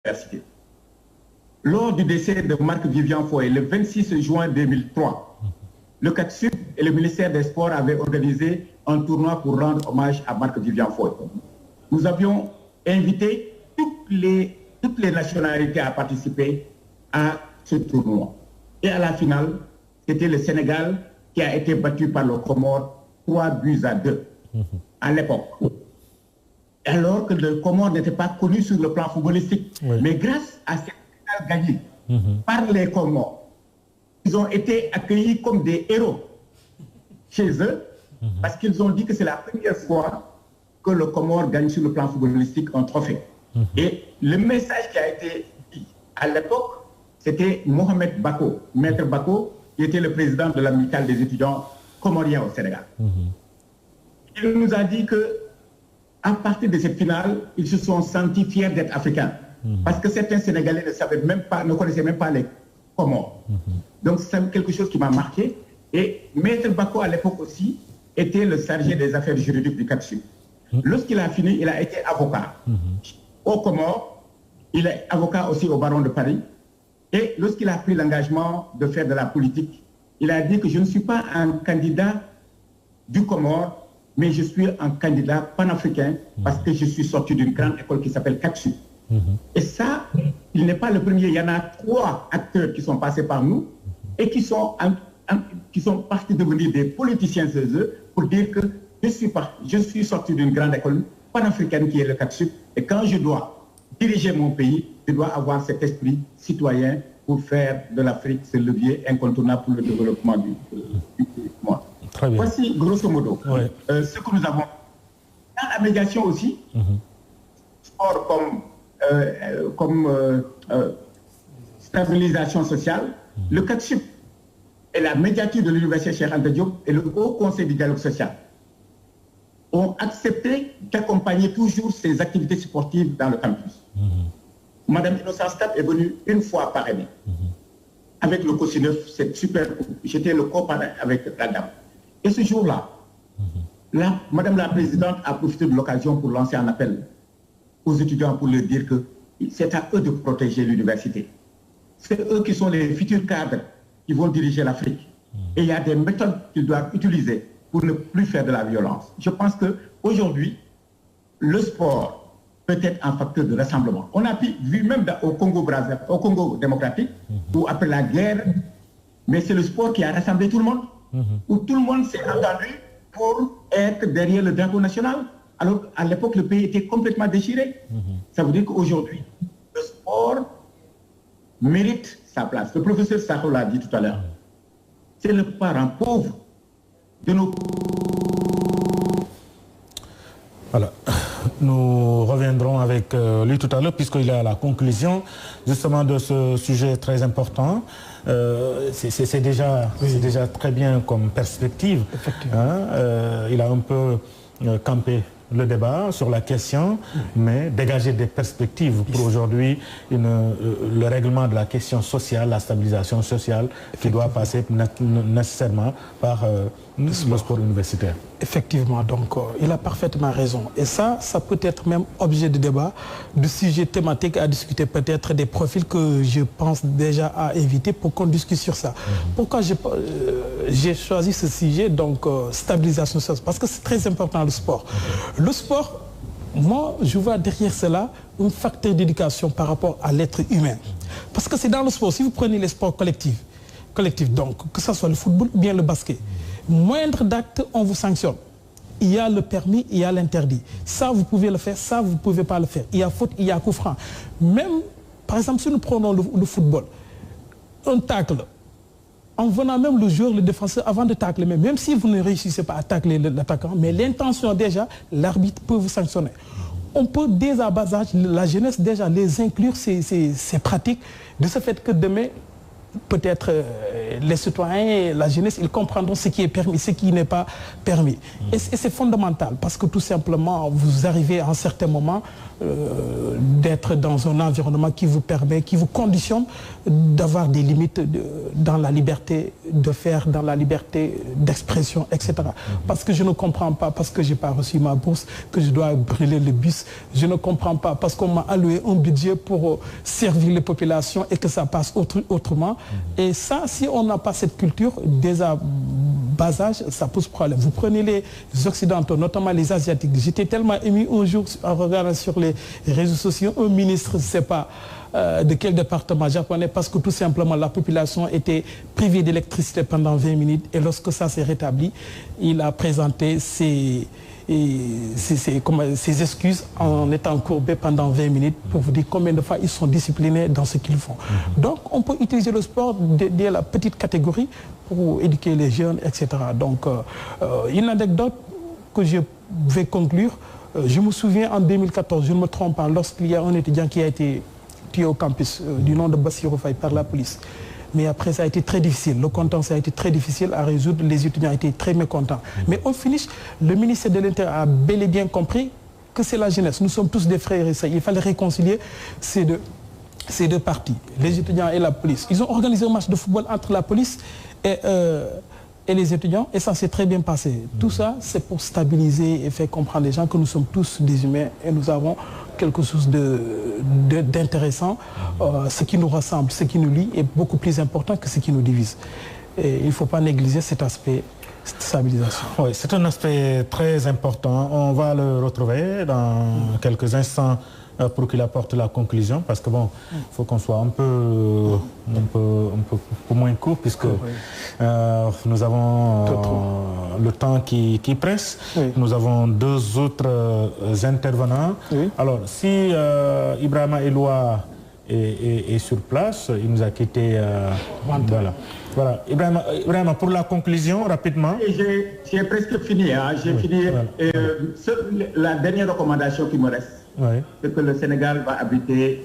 l'université. Lors du décès de Marc-Vivian Foé, le 26 juin 2003, le CACSUB et le ministère des Sports avaient organisé un tournoi pour rendre hommage à Marc-Vivian Foé. Nous avions invité toutes les nationalités à participer à ce tournoi. Et à la finale, c'était le Sénégal qui a été battu par le Comore 3-2 à l'époque. Alors que le Comore n'était pas connu sur le plan footballistique. Oui. Mais grâce à cette finale gagnée par les Comores, ils ont été accueillis comme des héros chez eux parce qu'ils ont dit que c'est la première fois que le Comore gagne sur le plan footballistique un trophée. Et le message qui a été dit à l'époque, c'était Mohamed Bako, Maître Bako, qui était le président de l'amicale des étudiants comoriens au Sénégal. Il nous a dit que à partir de cette finale, ils se sont sentis fiers d'être africains. Parce que certains Sénégalais ne connaissaient même pas les Comores. Donc c'est quelque chose qui m'a marqué. Et Maître Bako, à l'époque aussi, était le chargé des affaires juridiques du CACSUB. Lorsqu'il a fini, il a été avocat. Au Comores, il est avocat aussi au Baron de Paris. Et lorsqu'il a pris l'engagement de faire de la politique, il a dit que je ne suis pas un candidat du Comore, mais je suis un candidat panafricain parce que je suis sorti d'une grande école qui s'appelle CACSUB. Et ça, il n'est pas le premier. Il y en a 3 acteurs qui sont passés par nous et qui sont partis devenir des politiciens chez eux pour dire que je suis sorti d'une grande école panafricaine qui est le CACSUB. Et quand je dois diriger mon pays, je dois avoir cet esprit citoyen pour faire de l'Afrique ce levier incontournable pour le développement du monde. Voici, grosso modo, ce que nous avons. Dans la médiation aussi, sport comme stabilisation sociale, le CACSUB et la médiature de l'Université Cheikh Anta Diop et le Haut Conseil du dialogue social ont accepté d'accompagner toujours ces activités sportives dans le campus. Madame Innocence Tab est venue une fois par année avec le COSINEF, c'est super. J'étais le coparrain avec la dame. Et ce jour-là, Madame la Présidente a profité de l'occasion pour lancer un appel aux étudiants pour leur dire que c'est à eux de protéger l'université. C'est eux qui sont les futurs cadres qui vont diriger l'Afrique. Et il y a des méthodes qu'ils doivent utiliser pour ne plus faire de la violence. Je pense qu'aujourd'hui, le sport peut être un facteur de rassemblement. On a vu même au Congo démocratique, où après la guerre, mais c'est le sport qui a rassemblé tout le monde, où tout le monde s'est entendu pour être derrière le drapeau national. Alors à l'époque, le pays était complètement déchiré. Ça veut dire qu'aujourd'hui, le sport mérite sa place. Le professeur Sakho l'a dit tout à l'heure. C'est le parent pauvre de nos... Voilà. Nous reviendrons avec lui tout à l'heure puisqu'il est à la conclusion justement de ce sujet très important. C'est déjà très bien comme perspective. Il a un peu campé le débat sur la question, mais dégager des perspectives pour aujourd'hui le règlement de la question sociale, la stabilisation sociale qui doit passer nécessairement par le sport universitaire. Effectivement, donc il a parfaitement raison. Et ça peut être même objet de débat, de sujet thématique à discuter, peut-être des profils que je pense déjà à éviter pour qu'on discute sur ça. Pourquoi j'ai choisi ce sujet, donc stabilisation sociale? Parce que c'est très important le sport. Le sport, moi, je vois derrière cela un facteur d'éducation par rapport à l'être humain. Parce que c'est dans le sport, si vous prenez les sports collectifs, donc que ce soit le football ou bien le basket, moindre d'acte, on vous sanctionne. Il y a le permis, il y a l'interdit. Ça, vous pouvez le faire, ça, vous ne pouvez pas le faire. Il y a faute, il y a coup franc. Même, par exemple, si nous prenons le football, un tacle, en venant même le joueur, le défenseur, avant de tacler, même si vous ne réussissez pas à tacler l'attaquant, mais l'intention déjà, l'arbitre peut vous sanctionner. On peut dès à bas âge, la jeunesse déjà les inclure ces pratiques, de ce fait que demain, peut-être les citoyens, la jeunesse, ils comprendront ce qui est permis, ce qui n'est pas permis. Et c'est fondamental parce que tout simplement, vous arrivez à un certain moment d'être dans un environnement qui vous permet, qui vous conditionne d'avoir des limites dans la liberté de faire, dans la liberté d'expression, etc. Parce que je ne comprends pas, parce que je n'ai pas reçu ma bourse, que je dois brûler le bus. Je ne comprends pas parce qu'on m'a alloué un budget pour servir les populations et que ça passe autrement. Et ça, si on n'a pas cette culture, dès à bas âge, ça pose problème. Vous prenez les Occidentaux, notamment les Asiatiques. J'étais tellement ému un jour en regardant sur les réseaux sociaux, un ministre, je ne sais pas de quel département japonais, parce que tout simplement la population était privée d'électricité pendant 20 minutes et lorsque ça s'est rétabli, il a présenté ses excuses en étant courbé pendant 20 minutes pour vous dire combien de fois ils sont disciplinés dans ce qu'ils font. Donc on peut utiliser le sport dès la petite catégorie pour éduquer les jeunes, etc. Donc une anecdote que je vais conclure. Je me souviens en 2014, je ne me trompe pas, lorsqu'il y a un étudiant qui a été tué au campus du nom de Bassirou Faye par la police. Mais après, ça a été très difficile. Le contentieux a été très difficile à résoudre. Les étudiants étaient très mécontents. Mais au finish, le ministère de l'Intérieur a bel et bien compris que c'est la jeunesse. Nous sommes tous des frères et sœurs. Il fallait réconcilier ces deux parties, les étudiants et la police. Ils ont organisé un match de football entre la police et les étudiants, et ça s'est très bien passé. Tout ça, c'est pour stabiliser et faire comprendre les gens que nous sommes tous des humains et nous avons quelque chose d'intéressant. Ce qui nous rassemble, ce qui nous lie est beaucoup plus important que ce qui nous divise. Et il ne faut pas négliger cet aspect stabilisation. Oui, c'est un aspect très important. On va le retrouver dans quelques instants pour qu'il apporte la conclusion, parce que bon, il faut qu'on soit un peu moins court, puisque nous avons le temps qui presse. Oui. Nous avons deux autres intervenants. Oui. Alors, si Ibrahima Eloi est sur place, il nous a quitté. Voilà. Ibrahima, pour la conclusion, rapidement. J'ai presque fini. Hein. J'ai fini. Voilà. La dernière recommandation qui me reste, c'est que le Sénégal va abriter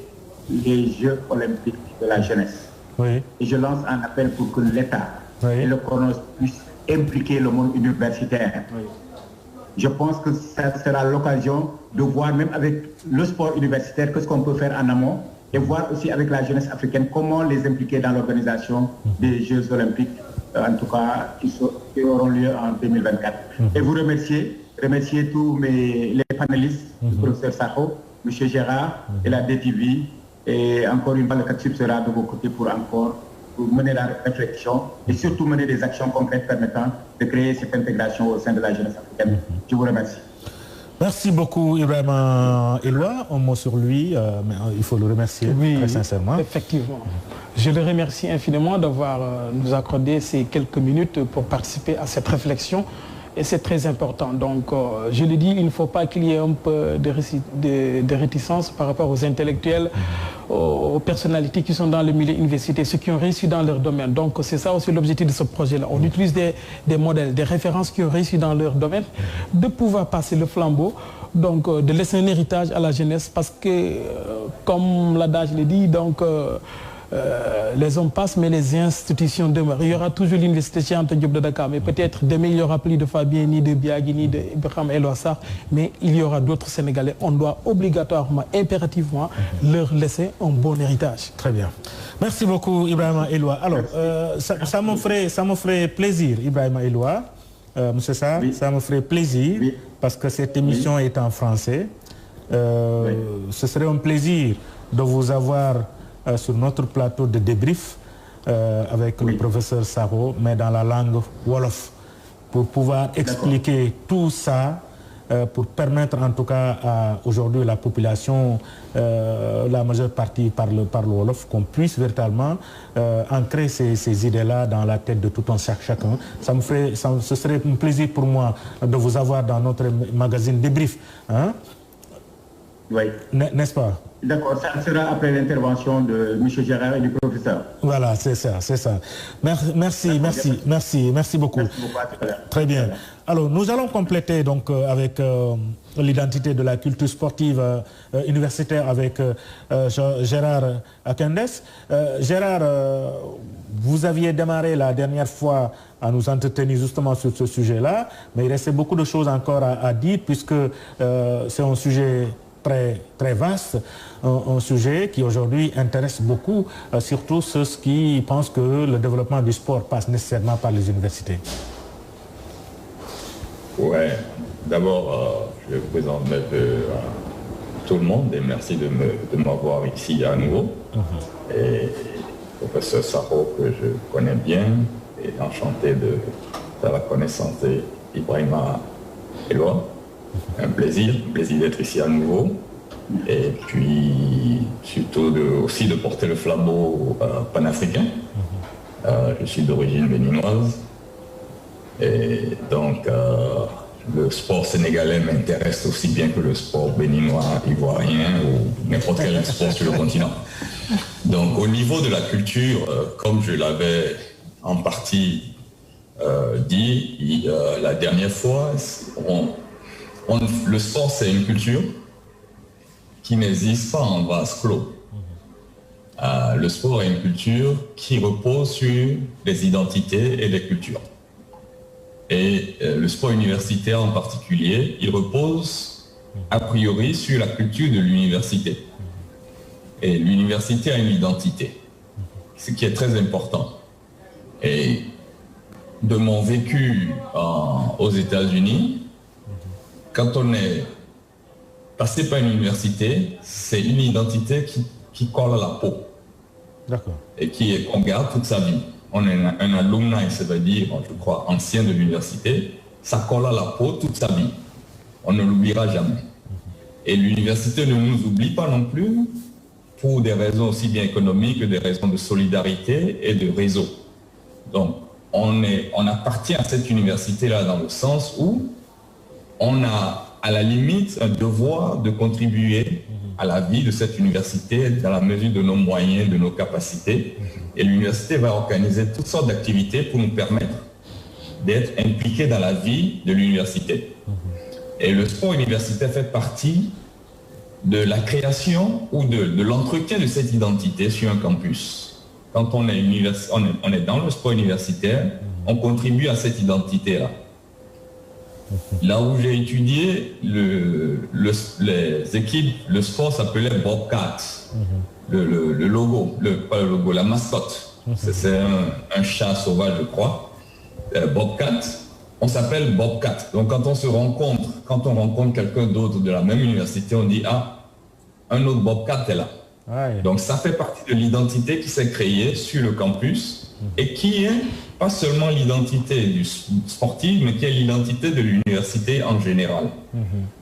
les Jeux olympiques de la jeunesse. Oui. Et je lance un appel pour que l'État et le CONOS puissent impliquer le monde universitaire. Oui. Je pense que ça sera l'occasion de voir, même avec le sport universitaire, qu'est-ce qu'on peut faire en amont, et voir aussi avec la jeunesse africaine comment les impliquer dans l'organisation des Jeux olympiques, en tout cas qui auront lieu en 2024. Et vous remercier tous les panélistes, le professeur Sakho, M. Gérard et la DTV. Et encore une fois, le CACSUB sera de vos côtés pour mener la réflexion et surtout mener des actions concrètes permettant de créer cette intégration au sein de la jeunesse africaine. Je vous remercie. Merci beaucoup Ibrahima Eloi. Un mot sur lui, mais il faut le remercier très sincèrement. Effectivement. Je le remercie infiniment d'avoir nous accordé ces quelques minutes pour participer à cette réflexion. Et c'est très important. Donc, je le dis, il ne faut pas qu'il y ait un peu de réticence par rapport aux intellectuels, aux personnalités qui sont dans le milieu universitaire, ceux qui ont réussi dans leur domaine. Donc, c'est ça aussi l'objectif de ce projet-là. On utilise des modèles, des références qui ont réussi dans leur domaine, de pouvoir passer le flambeau, donc de laisser un héritage à la jeunesse, parce que, comme l'adage le dit, donc... les hommes passent, mais les institutions demeurent. Il y aura toujours l'université Cheikh Anta Diop de Dakar, mais peut-être demain il n'y aura plus de Fabien, ni de Biagui, ni de Ibrahima Eloi Sarr, mais il y aura d'autres Sénégalais. On doit obligatoirement, impérativement, leur laisser un bon héritage. Très bien. Merci beaucoup Ibrahima Eloi. Alors, ça me ferait plaisir, Ibrahima Eloi, monsieur Sarr, ça me ferait plaisir, parce que cette émission est en français. Ce serait un plaisir de vous avoir sur notre plateau de débrief avec le professeur Sakho, mais dans la langue Wolof, pour pouvoir expliquer tout ça, pour permettre en tout cas aujourd'hui la population, la majeure partie parle Wolof, qu'on puisse véritablement ancrer ces idées-là dans la tête de tout un chacun. Ce serait un plaisir pour moi de vous avoir dans notre magazine débrief. Hein? Oui. N'est-ce pas? D'accord, ça sera après l'intervention de M. Gérard et du professeur. Voilà, c'est ça, c'est ça. Merci beaucoup. Merci beaucoup, à tout à l'heure. Très bien. Alors, nous allons compléter donc avec l'identité de la culture sportive universitaire avec Gérard Akendes. Gérard, vous aviez démarré la dernière fois à nous entretenir justement sur ce sujet-là, mais il restait beaucoup de choses encore à dire puisque c'est un sujet très vaste, un sujet qui aujourd'hui intéresse beaucoup, surtout ceux qui pensent que le développement du sport passe nécessairement par les universités. Ouais, d'abord, je présente tout le monde et merci de m'avoir ici à nouveau. Et le professeur Saro, que je connais bien, et enchanté de la connaissance d'Ibrahima Eloi. Un plaisir d'être ici à nouveau. Et puis surtout aussi de porter le flambeau panafricain. Je suis d'origine béninoise. Et donc le sport sénégalais m'intéresse aussi bien que le sport béninois, ivoirien ou n'importe quel sport sur le continent. Donc au niveau de la culture, comme je l'avais en partie dit la dernière fois, le sport c'est une culture qui n'existe pas en vase clos. Le sport est une culture qui repose sur des identités et des cultures. Et le sport universitaire en particulier, il repose a priori sur la culture de l'université. Et l'université a une identité, ce qui est très important. Et de mon vécu aux États-Unis, quand on est passé par une université, c'est une identité qui colle à la peau. D'accord. Et qu'on garde toute sa vie. On est un alumni, ça veut dire, je crois, ancien de l'université. Ça colle à la peau toute sa vie. On ne l'oubliera jamais. Et l'université ne nous oublie pas non plus pour des raisons aussi bien économiques que des raisons de solidarité et de réseau. Donc, on appartient à cette université-là dans le sens où on a à la limite un devoir de contribuer à la vie de cette université dans la mesure de nos moyens, de nos capacités. Et l'université va organiser toutes sortes d'activités pour nous permettre d'être impliqués dans la vie de l'université. Et le sport universitaire fait partie de la création ou de l'entretien de cette identité sur un campus. Quand on est dans le sport universitaire, on contribue à cette identité-là. Là où j'ai étudié, les équipes, le sport s'appelait Bobcat. Le logo, pas le logo, la mascotte. C'est un chat sauvage, je crois. Bobcat, on s'appelle Bobcat. Donc quand on rencontre quelqu'un d'autre de la même université, on dit « Ah, un autre Bobcat est là ». Ouais. Donc ça fait partie de l'identité qui s'est créée sur le campus et qui est pas seulement l'identité du sportif, mais qui est l'identité de l'université en général.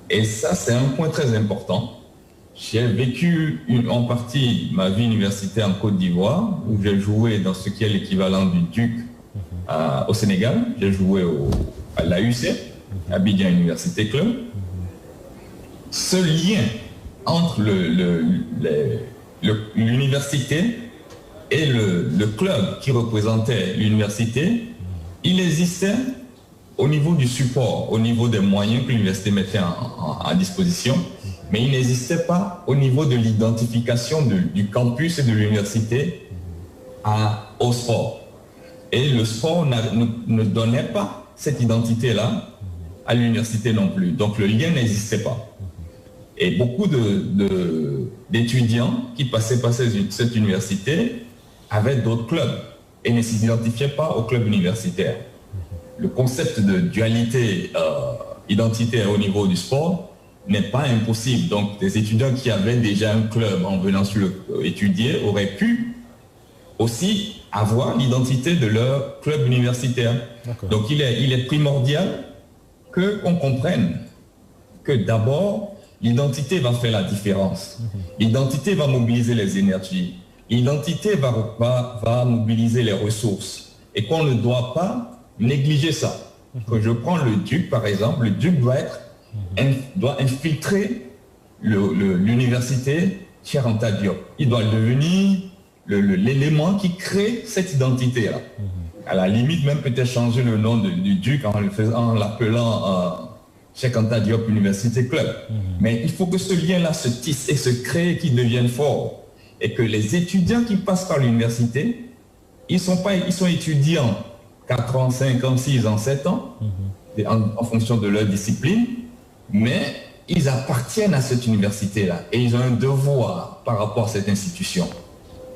Et ça, c'est un point très important. J'ai vécu en partie ma vie universitaire en Côte d'Ivoire, où j'ai joué dans ce qui est l'équivalent du Duc au Sénégal. J'ai joué à l'AUC, Abidjan Université Club. Ce lien entre l'université et le club qui représentait l'université, il existait au niveau du support, au niveau des moyens que l'université mettait à disposition, mais il n'existait pas au niveau de l'identification du campus et de l'université au sport. Et le sport ne donnait pas cette identité-là à l'université non plus. Donc le lien n'existait pas. Et beaucoup d'étudiants qui passaient par cette université avaient d'autres clubs et ne s'identifiaient pas au club universitaire. Le concept de dualité identitaire au niveau du sport n'est pas impossible. Donc des étudiants qui avaient déjà un club en venant étudier auraient pu aussi avoir l'identité de leur club universitaire. Donc il est primordial qu'on comprenne que d'abord, l'identité va faire la différence. L'identité va mobiliser les énergies. L'identité va mobiliser les ressources. Et qu'on ne doit pas négliger ça. Que je prends le Duc, par exemple. Le Duc doit infiltrer l'université Cheikh Anta Diop. Il doit devenir l'élément qui crée cette identité-là. À la limite, même peut-être changer le nom du duc en l'appelant Cheikh Anta Diop Université Club. Mais il faut que ce lien-là se tisse et se crée, qu'il devienne fort. Et que les étudiants qui passent par l'université, ils sont étudiants 4 ans, 5 ans, 6 ans, 7 ans, en fonction de leur discipline, mais ils appartiennent à cette université-là et ils ont un devoir par rapport à cette institution.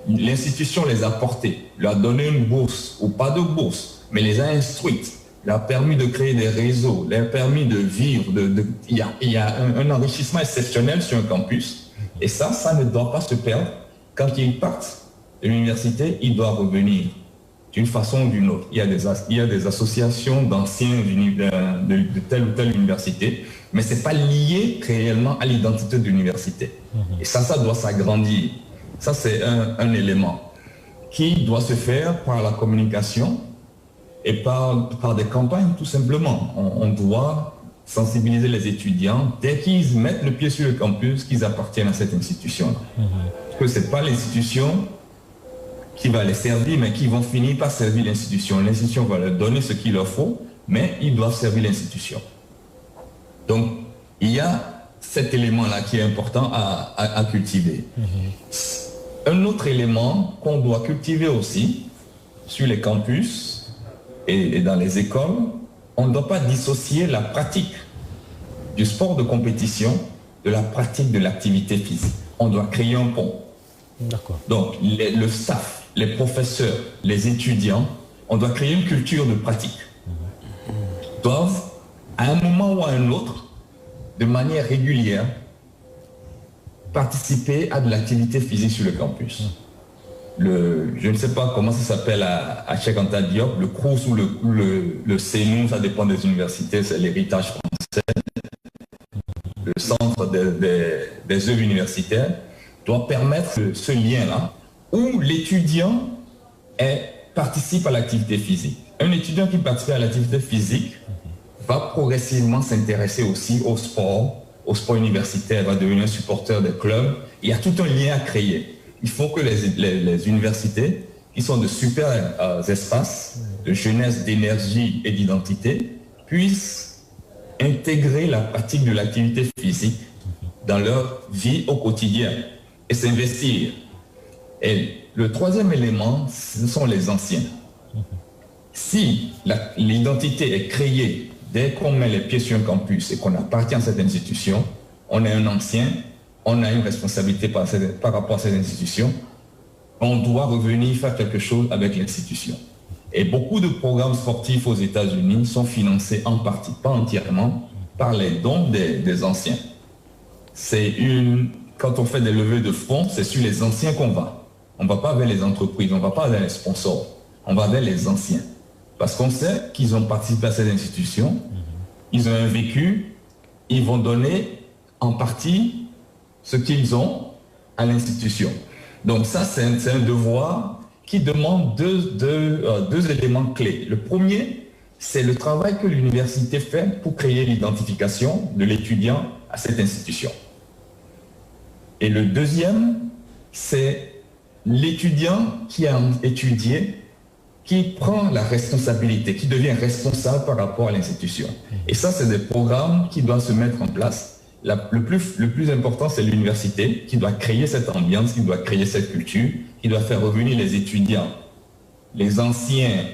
L'institution les a portés, leur a donné une bourse ou pas de bourse, mais les a instruites, leur a permis de créer des réseaux, leur a permis de vivre. Il y a un enrichissement exceptionnel sur un campus et ça ne doit pas se perdre. Quand ils partent de l'université, ils doivent revenir d'une façon ou d'une autre. Il y a des associations d'anciens de telle ou telle université, mais ce n'est pas lié réellement à l'identité de l'université. Et ça doit s'agrandir. Ça, c'est un élément qui doit se faire par la communication et par des campagnes, tout simplement. On doit sensibiliser les étudiants dès qu'ils mettent le pied sur le campus, qu'ils appartiennent à cette institution-là. Parce que ce n'est pas l'institution qui va les servir, mais qui vont finir par servir l'institution. L'institution va leur donner ce qu'il leur faut, mais ils doivent servir l'institution. Donc, il y a cet élément-là qui est important à cultiver. Un autre élément qu'on doit cultiver aussi sur les campus et dans les écoles, on ne doit pas dissocier la pratique du sport de compétition de la pratique de l'activité physique. On doit créer un pont. D'accord. Donc, le staff, les professeurs, les étudiants, on doit créer une culture de pratique. Ils doivent, à un moment ou à un autre, de manière régulière, participer à de l'activité physique sur le campus. Je ne sais pas comment ça s'appelle à Cheikh Anta Diop, le CROUS ou le CENU, ça dépend des universités, c'est l'héritage français. Le centre des œuvres universitaires doit permettre ce lien-là où l'étudiant participe à l'activité physique. Un étudiant qui participe à l'activité physique va progressivement s'intéresser aussi au sport universitaire, va devenir un supporter des clubs. Il y a tout un lien à créer. Il faut que les universités, qui sont de super espaces de jeunesse, d'énergie et d'identité, puissent intégrer la pratique de l'activité physique dans leur vie au quotidien et s'investir. Et le troisième élément, ce sont les anciens. Si l'identité est créée dès qu'on met les pieds sur un campus et qu'on appartient à cette institution, on est un ancien, on a une responsabilité par rapport à cette institution, on doit revenir faire quelque chose avec l'institution. Et beaucoup de programmes sportifs aux États-Unis sont financés en partie, pas entièrement, par les dons des anciens. Quand on fait des levées de fonds, c'est sur les anciens qu'on va. On ne va pas vers les entreprises, on ne va pas vers les sponsors, on va vers les anciens. Parce qu'on sait qu'ils ont participé à cette institution, ils ont un vécu, ils vont donner en partie ce qu'ils ont à l'institution. Donc ça, c'est un devoir qui demande deux éléments clés. Le premier, c'est le travail que l'université fait pour créer l'identification de l'étudiant à cette institution. Et le deuxième, c'est l'étudiant qui a étudié, qui prend la responsabilité, qui devient responsable par rapport à l'institution. Et ça, c'est des programmes qui doivent se mettre en place. Le plus important, c'est l'université qui doit créer cette ambiance, qui doit créer cette culture, qui doit faire revenir les étudiants, les anciens,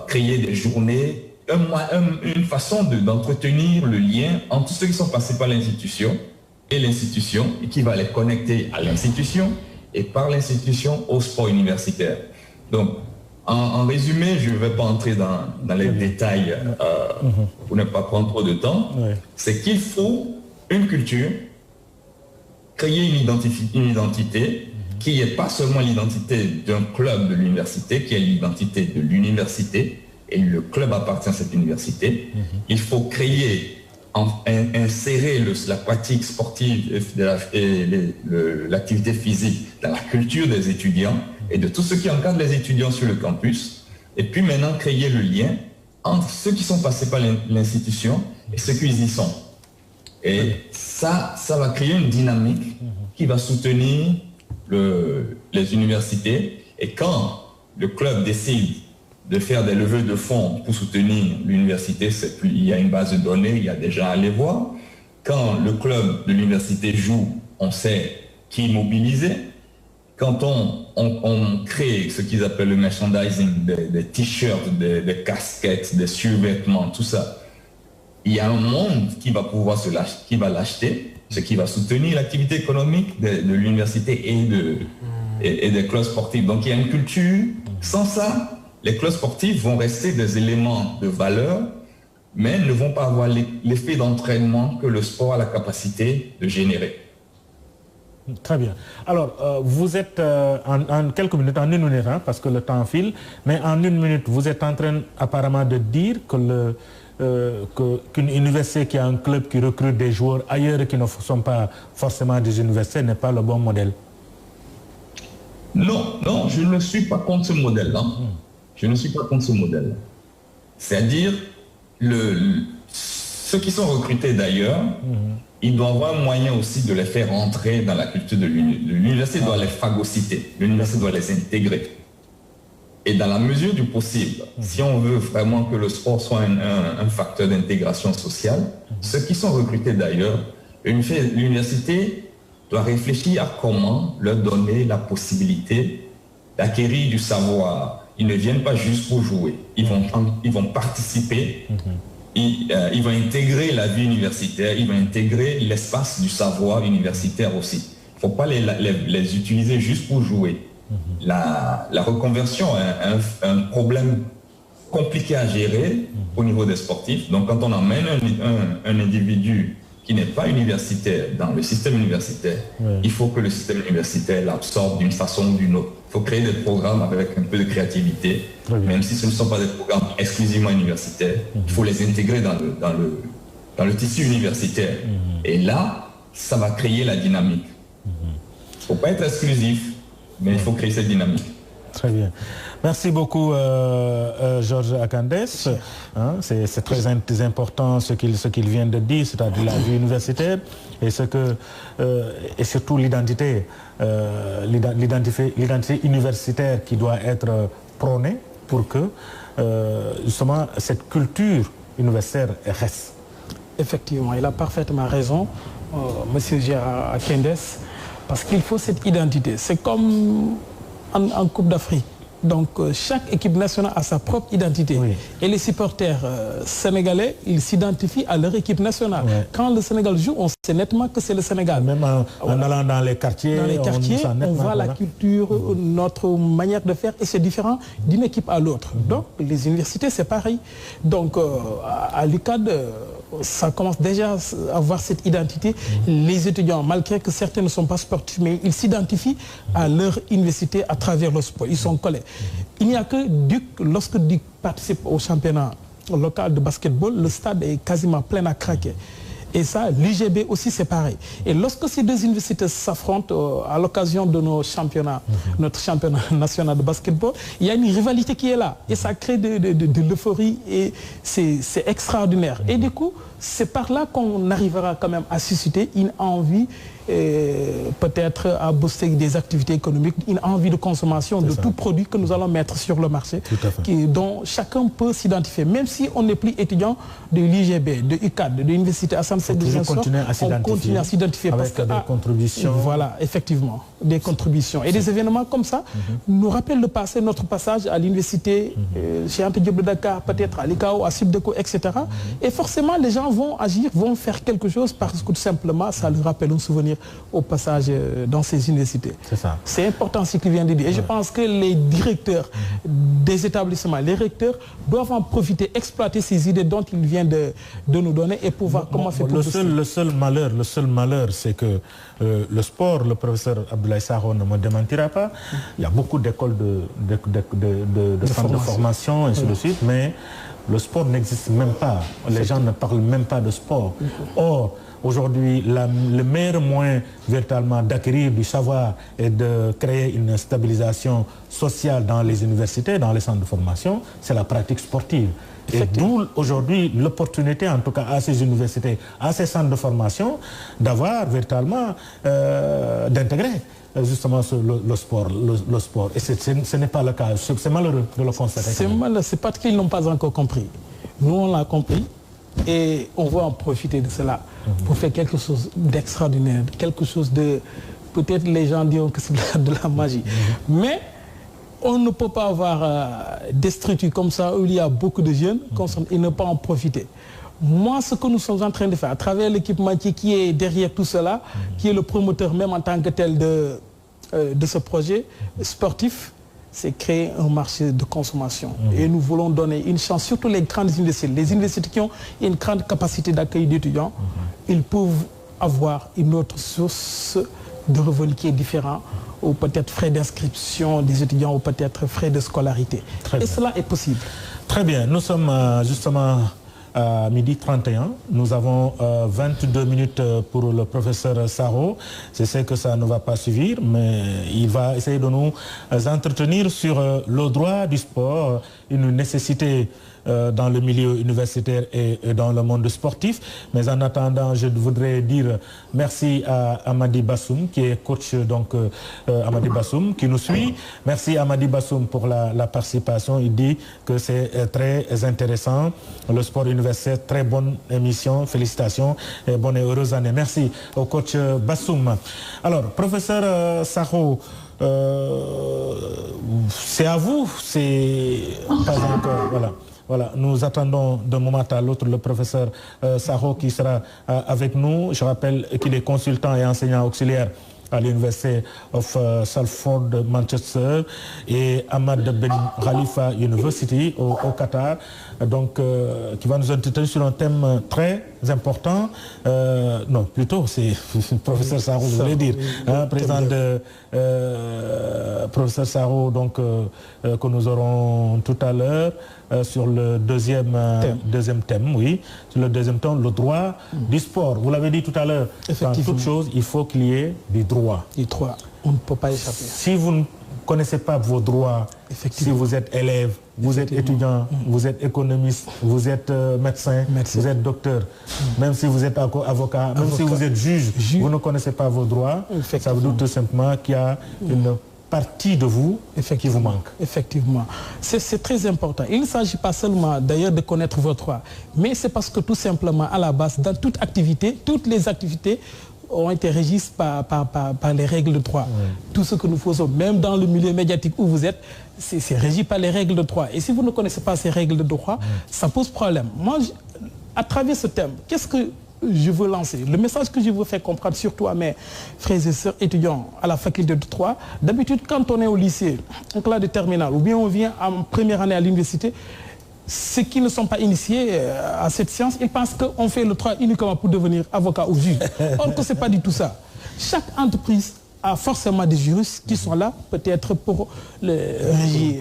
créer des journées, une façon d'entretenir le lien entre ceux qui sont passés par l'institution et l'institution, et qui va les connecter à l'institution et par l'institution au sport universitaire. Donc, en résumé, je ne vais pas entrer dans les détails pour ne pas prendre trop de temps. C'est qu'il faut une culture, créer une identité qui n'est pas seulement l'identité d'un club de l'université, qui est l'identité de l'université, et le club appartient à cette université. Il faut créer, insérer la pratique sportive et l'activité physique dans la culture des étudiants et de tous ceux qui encadrent les étudiants sur le campus, et puis maintenant créer le lien entre ceux qui sont passés par l'institution et ceux qui y sont. Et ça va créer une dynamique qui va soutenir les universités. Et quand le club décide de faire des levées de fonds pour soutenir l'université, il y a une base de données, il y a des gens à aller voir. Quand le club de l'université joue, on sait qui est mobilisé. Quand on crée ce qu'ils appellent le merchandising, des t-shirts, des casquettes, des survêtements, tout ça, il y a un monde qui va pouvoir qui va l'acheter, ce qui va soutenir l'activité économique de l'université et des clubs sportifs. Donc il y a une culture. Sans ça, les clubs sportifs vont rester des éléments de valeur, mais ne vont pas avoir l'effet d'entraînement que le sport a la capacité de générer. Très bien. Alors, vous êtes en quelques minutes, en une minute, hein, parce que le temps file, mais en une minute, vous êtes en train apparemment de dire que qu'une université qui a un club qui recrute des joueurs ailleurs qui ne sont pas forcément des universités n'est pas le bon modèle. Non, je ne suis pas contre ce modèle-là. Je ne suis pas contre ce modèle. C'est-à-dire, ceux qui sont recrutés d'ailleurs, il doit avoir un moyen aussi de les faire rentrer dans la culture de l'université. L'université doit les phagocyter, l'université doit les intégrer. Et dans la mesure du possible, si on veut vraiment que le sport soit un facteur d'intégration sociale, ceux qui sont recrutés d'ailleurs, l'université doit réfléchir à comment leur donner la possibilité d'acquérir du savoir. Ils ne viennent pas juste pour jouer, ils vont participer. Ils vont intégrer la vie universitaire, ils vont intégrer l'espace du savoir universitaire aussi. Il ne faut pas les utiliser juste pour jouer. La reconversion est un problème compliqué à gérer au niveau des sportifs. Donc quand on emmène un individu qui n'est pas universitaire dans le système universitaire, il faut que le système universitaire l'absorbe d'une façon ou d'une autre. Il faut créer des programmes avec un peu de créativité, même si ce ne sont pas des programmes exclusivement universitaires. Il faut les intégrer dans le tissu universitaire. Et là, ça va créer la dynamique. Il ne faut pas être exclusif, mais il faut créer cette dynamique. Très bien. Merci beaucoup, Georges Akandes. Hein, c'est très important ce qu'il vient de dire, c'est-à-dire la vie universitaire et surtout l'identité universitaire qui doit être prônée pour que justement cette culture universitaire reste. Effectivement, il a parfaitement raison, Monsieur Gérard Akandes, parce qu'il faut cette identité. C'est comme en Coupe d'Afrique. Donc chaque équipe nationale a sa propre identité. Et les supporters sénégalais, ils s'identifient à leur équipe nationale. Quand le Sénégal joue, on sait nettement que c'est le Sénégal. Même en allant dans les quartiers, on voit la culture, notre manière de faire, et c'est différent d'une équipe à l'autre. Donc les universités, c'est pareil. Donc à l'UCAD, ça commence déjà à avoir cette identité. Les étudiants, malgré que certains ne sont pas sportifs, mais ils s'identifient à leur université à travers le sport. Ils sont collés. Il n'y a que Duc, lorsque Duc participe au championnat local de basketball, le stade est quasiment plein à craquer. Et ça, l'UGB aussi, c'est pareil. Et lorsque ces deux universités s'affrontent à l'occasion de nos championnats, notre championnat national de basketball, il y a une rivalité qui est là. Et ça crée de l'euphorie et c'est extraordinaire. Et du coup, c'est par là qu'on arrivera quand même à susciter une envie, peut-être à booster des activités économiques, une envie de consommation de tout produit que nous allons mettre sur le marché, dont chacun peut s'identifier. Même si on n'est plus étudiant de l'IGB, de UCAD, de l'Université Assane Seck, on continue à s'identifier parce que des contributions. Voilà, effectivement, des contributions. Et des événements comme ça nous rappellent le passé, notre passage à l'université, chez Anta Diop de Dakar, peut-être à l'ICAO, à Subdeco, etc. Et forcément, les gens vont agir, vont faire quelque chose parce que tout simplement, ça leur rappelle un souvenir au passage dans ces universités. C'est important ce qu'il vient de dire. Et je pense que les directeurs des établissements, les recteurs, doivent en profiter, exploiter ces idées dont il vient de nous donner et pouvoir commencer pour le seul malheur, c'est que le sport, le professeur Abdoulaye Sakho ne me démentira pas, il y a beaucoup d'écoles de centres de formation, ainsi de suite, mais le sport n'existe même pas. Les gens ne parlent même pas de sport. Or, aujourd'hui le meilleur moyen véritablement d'acquérir du savoir et de créer une stabilisation sociale dans les universités, dans les centres de formation, c'est la pratique sportive. Et d'où aujourd'hui l'opportunité, en tout cas à ces universités, à ces centres de formation, d'avoir véritablement, d'intégrer justement le sport. Et ce n'est pas le cas. C'est malheureux de le constater. C'est parce qu'ils n'ont pas encore compris. Nous, on l'a compris et on va en profiter de cela pour faire quelque chose d'extraordinaire, quelque chose de... Peut-être les gens diront que c'est de la magie. Mais on ne peut pas avoir des structures comme ça où il y a beaucoup de jeunes et ne pas en profiter. Moi, ce que nous sommes en train de faire, à travers l'équipement qui est derrière tout cela, qui est le promoteur même en tant que tel de ce projet sportif, c'est créer un marché de consommation. Et nous voulons donner une chance, surtout les grandes universités. Les universités qui ont une grande capacité d'accueil d'étudiants, ils peuvent avoir une autre source de revenus qui est différente, ou peut-être frais d'inscription des étudiants, ou peut-être frais de scolarité. Et cela est possible. Très bien. Nous sommes justement à 12h31. Nous avons 22 minutes pour le professeur Sarro. Je sais que ça ne va pas suivre, mais il va essayer de nous entretenir sur le droit du sport, une nécessité dans le milieu universitaire et dans le monde sportif. Mais en attendant, je voudrais dire merci à Amadi Bassoum, qui est coach, donc Amadi Bassoum, qui nous suit. Merci Amadi Bassoum pour la participation. Il dit que c'est très intéressant. Le sport universitaire, très bonne émission. Félicitations et bonne et heureuse année. Merci au coach Bassoum. Alors, professeur Sarro, c'est à vous, c'est pas encore... Voilà, nous attendons d'un moment à l'autre le professeur Sarro qui sera avec nous. Je rappelle qu'il est consultant et enseignant auxiliaire à l'Université of Salford Manchester et Ahmad Ben Khalifa University au Qatar, donc qui va nous entretenir sur un thème très important. Non, plutôt c'est professeur Sarro, je voulais dire, président de professeur Sarro, donc que nous aurons tout à l'heure. Sur le deuxième thème, oui. Sur le deuxième thème, le droit du sport. Vous l'avez dit tout à l'heure, dans toute chose, il faut qu'il y ait du droit. Du droit, on ne peut pas échapper. Si vous ne connaissez pas vos droits, si vous êtes élève, vous êtes étudiant, vous êtes économiste, vous êtes médecin, vous êtes docteur, même si vous êtes avocat, même si vous êtes juge, vous ne connaissez pas vos droits, ça veut dire tout simplement qu'il y a une partie de vous qui vous manque. Effectivement. C'est très important. Il ne s'agit pas seulement d'ailleurs de connaître vos droits, mais c'est parce que tout simplement, à la base, dans toute activité, toutes les activités ont été régies par les règles de droit. Tout ce que nous faisons, même dans le milieu médiatique où vous êtes, c'est régi par les règles de droit. Et si vous ne connaissez pas ces règles de droit, ça pose problème. Moi, à travers ce thème, qu'est-ce que je veux lancer? Le message que je veux faire comprendre surtout à mes frères et sœurs étudiants à la faculté de droit, d'habitude quand on est au lycée, en classe de terminale, ou bien on vient en première année à l'université, ceux qui ne sont pas initiés à cette science, ils pensent qu'on fait le droit uniquement pour devenir avocat ou juge. Or que ce n'est pas du tout ça. Chaque entreprise a forcément des juristes qui sont là, peut-être pour les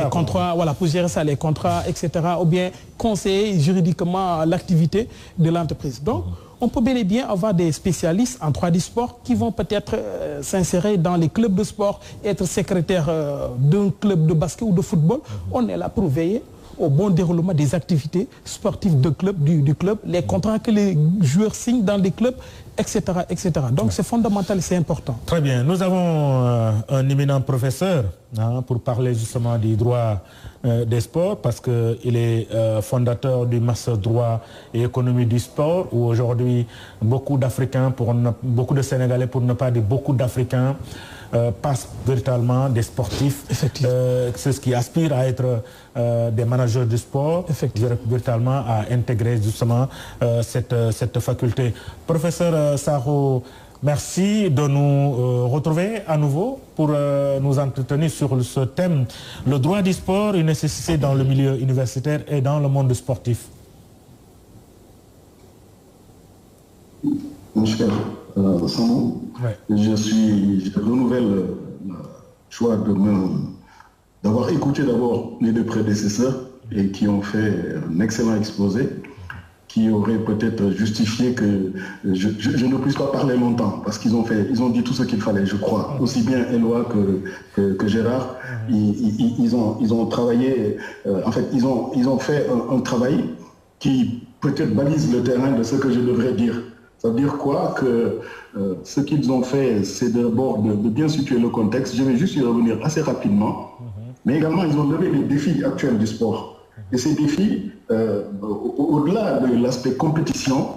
contrats, voilà, pour gérer ça, les contrats, etc. Ou bien conseiller juridiquement l'activité de l'entreprise. Donc, on peut bel et bien avoir des spécialistes en droit du sport qui vont peut-être s'insérer dans les clubs de sport, être secrétaire d'un club de basket ou de football. On est là pour veiller au bon déroulement des activités sportives du club, les contrats que les joueurs signent dans les clubs, etc. etc. Donc c'est fondamental et c'est important. Très bien. Nous avons un éminent professeur pour parler justement du droit des sports parce qu'il est fondateur du Master droit et économie du sport où aujourd'hui beaucoup d'Africains, beaucoup de Sénégalais pour ne pas dire beaucoup d'Africains passent véritablement des sportifs. C'est ce qui aspire à être des managers du sport, véritablement à intégrer justement cette faculté. Professeur Sarro, merci de nous retrouver à nouveau pour nous entretenir sur ce thème, le droit du sport, une nécessité dans le milieu universitaire et dans le monde sportif. Monsieur Samou, je renouvelle le choix d'avoir écouté d'abord les deux prédécesseurs et qui ont fait un excellent exposé qui aurait peut-être justifié que je ne puisse pas parler longtemps, parce qu'ils ont dit tout ce qu'il fallait, je crois. Aussi bien Éloi que Gérard, ils ont travaillé, en fait, ils ont fait un travail qui peut-être balise le terrain de ce que je devrais dire. Ça veut dire quoi? Que ce qu'ils ont fait, c'est d'abord de bien situer le contexte. Je vais juste y revenir assez rapidement. Mais également, ils ont levé les défis actuels du sport. Et ces défis, au-delà de l'aspect compétition,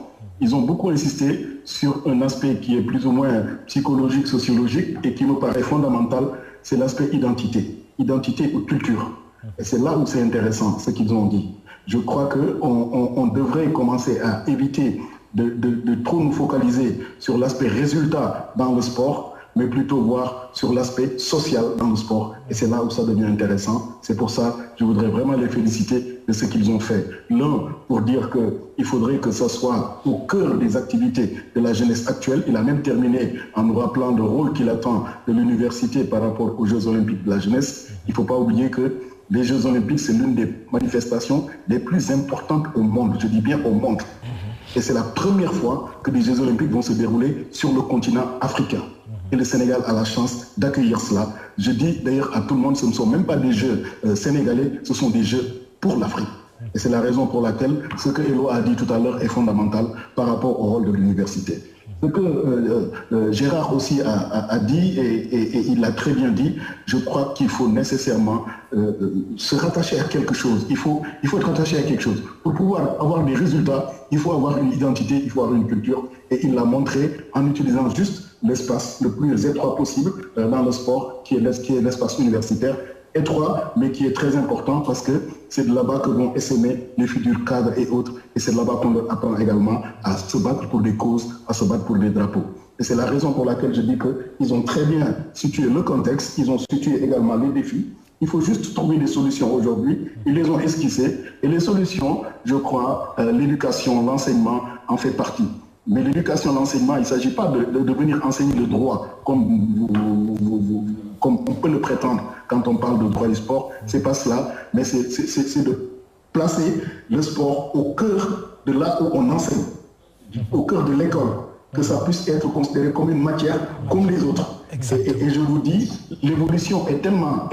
ils ont beaucoup insisté sur un aspect qui est plus ou moins psychologique, sociologique, et qui me paraît fondamental, c'est l'aspect identité. Identité ou culture. Et c'est là où c'est intéressant, ce qu'ils ont dit. Je crois qu'on devrait commencer à éviter de trop nous focaliser sur l'aspect résultat dans le sport, mais plutôt voir sur l'aspect social dans le sport. Et c'est là où ça devient intéressant. C'est pour ça que je voudrais vraiment les féliciter de ce qu'ils ont fait. L'un, pour dire qu'il faudrait que ça soit au cœur des activités de la jeunesse actuelle. Il a même terminé en nous rappelant le rôle qu'il attend de l'université par rapport aux Jeux Olympiques de la jeunesse. Il ne faut pas oublier que les Jeux Olympiques, c'est l'une des manifestations les plus importantes au monde. Je dis bien au monde. Et c'est la première fois que les Jeux Olympiques vont se dérouler sur le continent africain. Et le Sénégal a la chance d'accueillir cela. Je dis d'ailleurs à tout le monde, ce ne sont même pas des Jeux sénégalais, ce sont des Jeux pour l'Afrique. Et c'est la raison pour laquelle ce que Éloi a dit tout à l'heure est fondamental par rapport au rôle de l'université. Ce que Gérard aussi a dit, et il l'a très bien dit, je crois qu'il faut nécessairement se rattacher à quelque chose. Il faut être rattaché à quelque chose. Pour pouvoir avoir des résultats, il faut avoir une identité, il faut avoir une culture. Et il l'a montré en utilisant juste l'espace le plus étroit possible dans le sport, qui est l'espace universitaire. Étroit, mais qui est très important parce que c'est de là-bas que vont essaimer les futurs cadres et autres. Et c'est de là-bas qu'on leur apprend également à se battre pour des causes, à se battre pour des drapeaux. Et c'est la raison pour laquelle je dis qu'ils ont très bien situé le contexte, ils ont situé également les défis. Il faut juste trouver des solutions aujourd'hui. Ils les ont esquissées. Et les solutions, je crois, l'éducation, l'enseignement en fait partie. Mais l'éducation, l'enseignement, il ne s'agit pas de venir enseigner le droit comme on peut le prétendre quand on parle de droit du sport. Ce n'est pas cela, mais c'est de placer le sport au cœur de là où on enseigne, au cœur de l'école, que ça puisse être considéré comme une matière comme les autres. Et je vous dis, l'évolution est tellement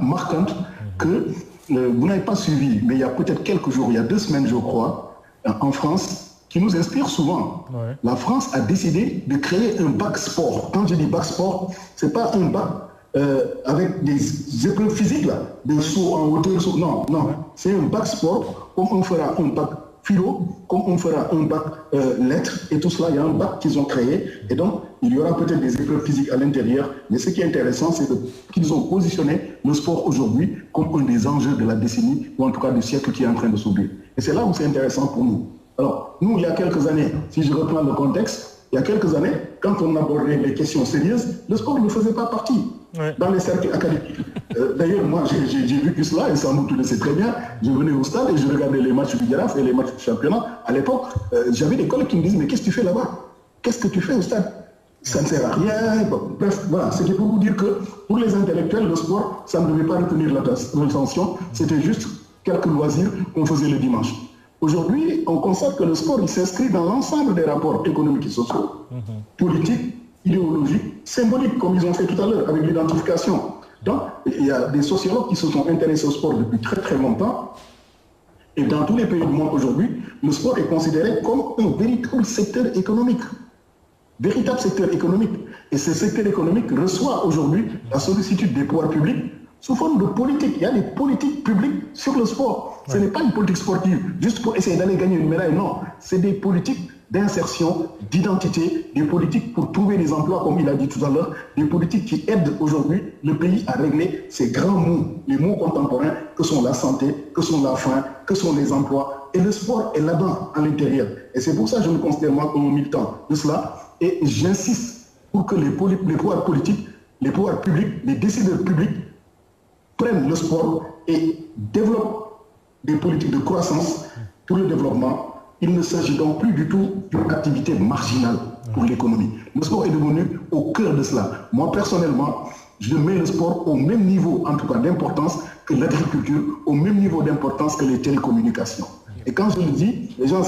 marquante que vous n'avez pas suivi, mais il y a peut-être quelques jours, il y a 2 semaines je crois, en France, qui nous inspire souvent. Ouais. La France a décidé de créer un bac sport. Quand je dis bac sport, ce n'est pas un bac avec des épreuves physiques, là, des sauts en hauteur. Non. C'est un bac sport, comme on fera un bac philo, comme on fera un bac lettres, et tout cela, il y a un bac qu'ils ont créé. Et donc, il y aura peut-être des épreuves physiques à l'intérieur. Mais ce qui est intéressant, c'est qu'ils ont positionné le sport aujourd'hui comme un des enjeux de la décennie, ou en tout cas du siècle qui est en train de s'ouvrir. Et c'est là où c'est intéressant pour nous. Alors, nous, il y a quelques années, si je reprends le contexte, il y a quelques années, quand on abordait les questions sérieuses, le sport ne faisait pas partie dans les cercles académiques. D'ailleurs, moi, j'ai vécu cela, et sans doute tu le sais très bien. Je venais au stade et je regardais les matchs du Giraffe et les matchs du championnat. À l'époque, j'avais des collègues qui me disaient, mais qu'est-ce que tu fais là-bas? Qu'est-ce que tu fais au stade? Ça ne sert à rien. Bref, voilà, c'est pour vous dire que pour les intellectuels, le sport, ça ne devait pas retenir l'attention. C'était juste quelques loisirs qu'on faisait le dimanche. Aujourd'hui, on constate que le sport, il s'inscrit dans l'ensemble des rapports économiques et sociaux, politiques, idéologiques, symboliques, comme ils ont fait tout à l'heure avec l'identification. Donc, il y a des sociologues qui se sont intéressés au sport depuis très très longtemps. Et dans tous les pays du monde aujourd'hui, le sport est considéré comme un véritable secteur économique. Véritable secteur économique. Et ce secteur économique reçoit aujourd'hui la sollicitude des pouvoirs publics sous forme de politique. Il y a des politiques publiques sur le sport. Ce n'est pas une politique sportive, juste pour essayer d'aller gagner une médaille, non. C'est des politiques d'insertion, d'identité, des politiques pour trouver des emplois, comme il a dit tout à l'heure, des politiques qui aident aujourd'hui le pays à régler ces grands maux, les maux contemporains que sont la santé, que sont la faim, que sont les emplois. Et le sport est là-dedans, à l'intérieur. Et c'est pour ça que je me considère moi comme un militant de cela. Et j'insiste pour que les pouvoirs politiques, les pouvoirs publics, les décideurs publics prennent le sport et développent des politiques de croissance pour le développement. Il ne s'agit donc plus du tout d'une activité marginale pour l'économie. Le sport est devenu au cœur de cela. Moi, personnellement, je mets le sport au même niveau, en tout cas d'importance, que l'agriculture, au même niveau d'importance que les télécommunications. Et quand je le dis, les gens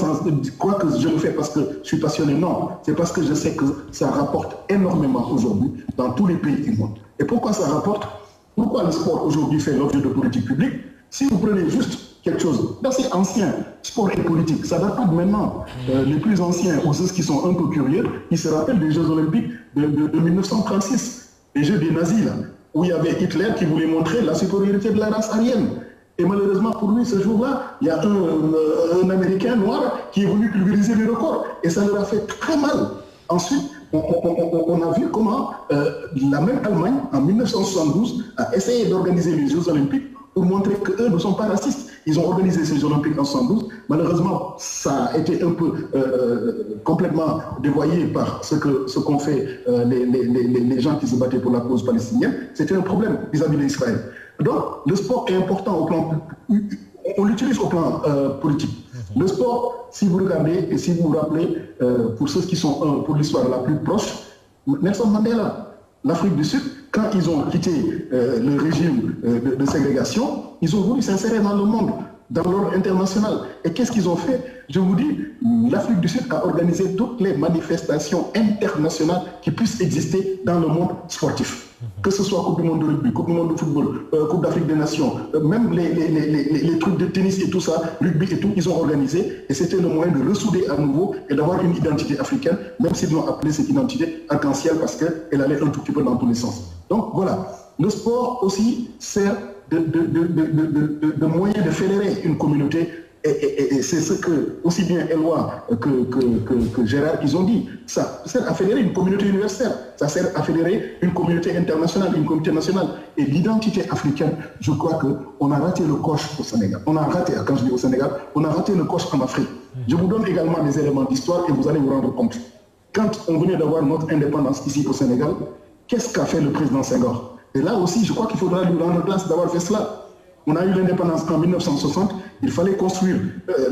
croient que je le fais parce que je suis passionné. Non, c'est parce que je sais que ça rapporte énormément aujourd'hui dans tous les pays du monde. Et pourquoi ça rapporte? Pourquoi le sport aujourd'hui fait l'objet de politique publique? Si vous prenez juste quelque chose d'assez ancien, sport et politique, ça date pas de maintenant. Les plus anciens, ou ceux qui sont un peu curieux, ils se rappellent des Jeux Olympiques de 1936, les Jeux des nazis, là, où il y avait Hitler qui voulait montrer la supériorité de la race aryenne. Et malheureusement pour lui, ce jour-là, il y a un Américain noir qui est venu pulvériser les records. Et ça leur a fait très mal. Ensuite, on a vu comment la même Allemagne, en 1972, a essayé d'organiser les Jeux Olympiques pour montrer qu'eux ne sont pas racistes. Ils ont organisé ces Jeux Olympiques en 1972. Malheureusement, ça a été un peu complètement dévoyé par ce qu'ont fait les gens qui se battaient pour la cause palestinienne. C'était un problème vis-à-vis d'Israël. Donc, le sport est important au plan... On l'utilise au plan politique. Le sport, si vous regardez et si vous vous rappelez, pour ceux qui sont pour l'histoire la plus proche, Nelson Mandela, l'Afrique du Sud, quand ils ont quitté le régime de ségrégation, ils ont voulu s'insérer dans le monde, dans l'ordre international. Et qu'est-ce qu'ils ont fait? Je vous dis, l'Afrique du Sud a organisé toutes les manifestations internationales qui puissent exister dans le monde sportif. Que ce soit Coupe du monde de rugby, Coupe du monde de football, Coupe d'Afrique des Nations, même les trucs de tennis et tout ça, rugby et tout, ils ont organisé. Et c'était le moyen de ressouder à nouveau et d'avoir une identité africaine, même s'ils l'ont appelée cette identité arc-en-ciel parce qu'elle allait un tout petit peu dans tous les sens. Donc voilà, le sport aussi sert de moyen de fédérer une communauté. Et c'est ce que, aussi bien Eloi que Gérard, ils ont dit. Ça sert à fédérer une communauté universitaire, ça sert à fédérer une communauté internationale, une communauté nationale. Et l'identité africaine, je crois qu'on a raté le coche au Sénégal. On a raté, quand je dis au Sénégal, on a raté le coche en Afrique. Je vous donne également des éléments d'histoire et vous allez vous rendre compte. Quand on venait d'avoir notre indépendance ici au Sénégal, qu'est-ce qu'a fait le président Senghor? Et là aussi, je crois qu'il faudra lui rendre grâce d'avoir fait cela. On a eu l'indépendance en 1960, il fallait construire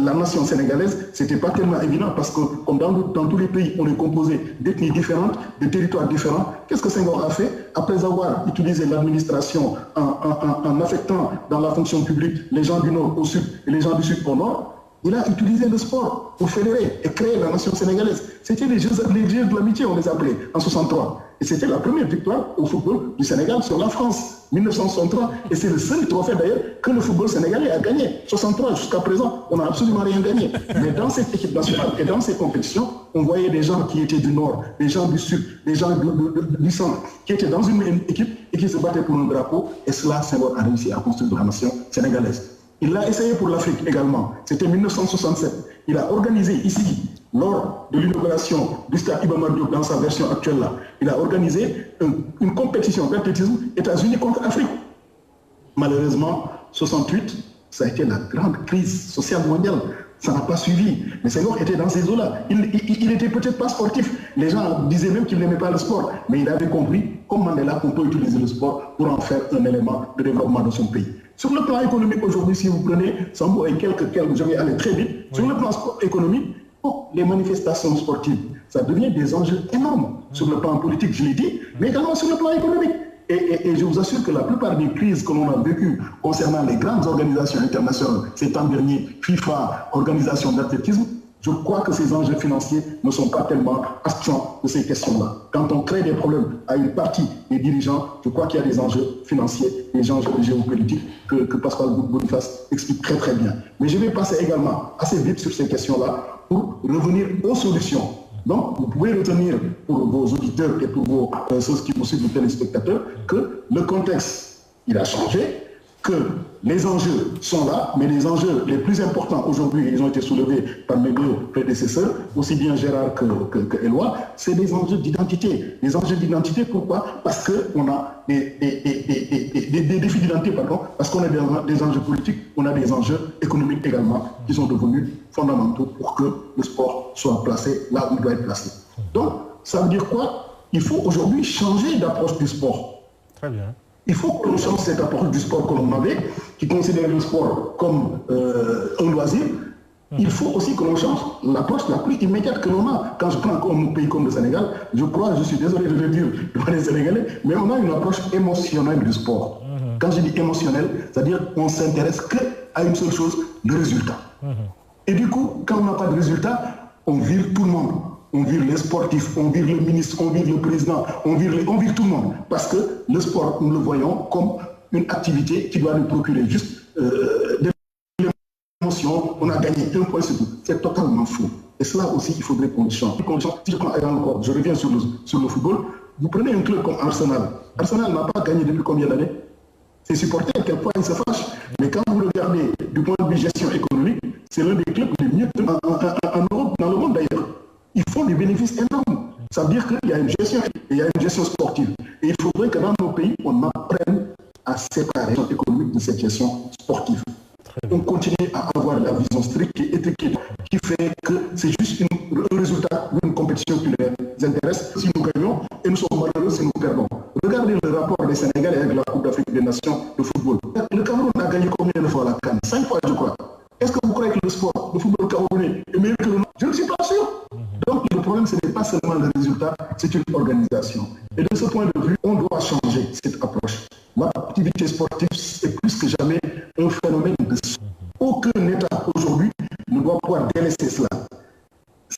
la nation sénégalaise. Ce n'était pas tellement évident parce que, comme dans tous les pays, on est composé d'ethnies différentes, de territoires différents. Qu'est-ce que Senghor a fait? Après avoir utilisé l'administration en affectant dans la fonction publique les gens du Nord au Sud et les gens du Sud au Nord, il a utilisé le sport pour fédérer et créer la nation sénégalaise. C'était les Jeux de l'amitié, on les appelait, en 1963. Et c'était la première victoire au football du Sénégal sur la France, 1963. Et c'est le seul trophée d'ailleurs que le football sénégalais a gagné. 63 jusqu'à présent, on n'a absolument rien gagné. Mais dans cette équipe nationale et dans ces compétitions, on voyait des gens qui étaient du Nord, des gens du Sud, des gens du Centre, qui étaient dans une même équipe et qui se battaient pour un drapeau. Et cela, Senghor a réussi à construire la nation sénégalaise. Il l'a essayé pour l'Afrique également. C'était 1967. Il a organisé ici, lors de l'inauguration du stade Iba Mar Diop dans sa version actuelle là, il a organisé une compétition d'athlétisme États-Unis contre Afrique. Malheureusement, 68, ça a été la grande crise sociale mondiale. Ça n'a pas suivi. Mais Senghor était dans ces eaux-là. Il n'était peut-être pas sportif. Les gens disaient même qu'il n'aimait pas le sport. Mais il avait compris, comme Mandela, qu'on peut utiliser le sport pour en faire un élément de développement de son pays. Sur le plan économique, aujourd'hui, si vous prenez Sambo et quelques, je vais aller très vite. Oui. Sur le plan économique, les manifestations sportives, ça devient des enjeux énormes. Sur le plan politique, je l'ai dit, mais également sur le plan économique. Et je vous assure que la plupart des crises que l'on a vécues concernant les grandes organisations internationales, ces temps derniers, FIFA, organisation d'athlétisme, je crois que ces enjeux financiers ne sont pas tellement absents de ces questions-là. Quand on crée des problèmes à une partie des dirigeants, je crois qu'il y a des enjeux financiers, des enjeux géopolitiques que Pascal Boniface explique très très bien. Mais je vais passer également assez vite sur ces questions-là pour revenir aux solutions. Donc, vous pouvez retenir pour vos auditeurs et pour ceux qui vous suivent, les téléspectateurs, que le contexte, il a changé, que les enjeux sont là, mais les enjeux les plus importants aujourd'hui, ils ont été soulevés par mes deux prédécesseurs, aussi bien Gérard que Eloi, c'est des enjeux d'identité. Les enjeux d'identité, pourquoi? Parce qu'on a des défis d'identité, pardon, parce qu'on a des enjeux politiques, on a des enjeux économiques également, qui sont devenus fondamentaux pour que le sport soit placé là où il doit être placé. Donc, ça veut dire quoi? Il faut aujourd'hui changer d'approche du sport. Très bien. Il faut que l'on change cette approche du sport que l'on avait, qui considère le sport comme un loisir. Il faut aussi que l'on change l'approche la plus immédiate que l'on a. Quand je prends un pays comme le Sénégal, je suis désolé de le dire devant les Sénégalais, mais on a une approche émotionnelle du sport. Quand je dis émotionnelle, c'est-à-dire qu'on ne s'intéresse qu'à une seule chose, le résultat. Et du coup, quand on n'a pas de résultat, on vire tout le monde. On vire les sportifs, on vire le ministre, on vire le président, on vire tout le monde. Parce que le sport, nous le voyons comme une activité qui doit nous procurer juste des émotions. On a gagné un point, c'est tout. C'est totalement faux. Et cela aussi, il faudrait qu'on change. Si je prends encore, je reviens sur le football. Vous prenez un club comme Arsenal. Arsenal n'a pas gagné depuis combien d'années? Ses supporters, à quel point ils se fâchent. Mais quand vous regardez du point de vue gestion économique, c'est l'un des clubs les mieux en Europe, dans le monde d'ailleurs. Ils font des bénéfices énormes. Ça veut dire qu'il y a une gestion et il y a une gestion sportive. Et il faudrait que dans nos pays, on apprenne à séparer la gestion économique de cette gestion sportive. On continue à avoir la vision stricte et étriquée qui fait que c'est juste un résultat d'une compétition qui les intéresse si nous gagnons et nous sommes malheureux si nous perdons. Regardez le rapport des Sénégalais avec la Coupe d'Afrique des Nations de football. Le Cameroun a gagné combien de fois la CAN? 5 fois, je crois. Est-ce que vous croyez que le sport, le football camerounais est meilleur que le nôtre? Je ne suis pas sûr. Donc le problème, ce n'est pas seulement le résultat, c'est une organisation. Et de ce point de vue, on doit changer cette approche. L'activité sportive est plus que jamais un phénomène de soi. Aucun État aujourd'hui ne doit pouvoir délaisser cela.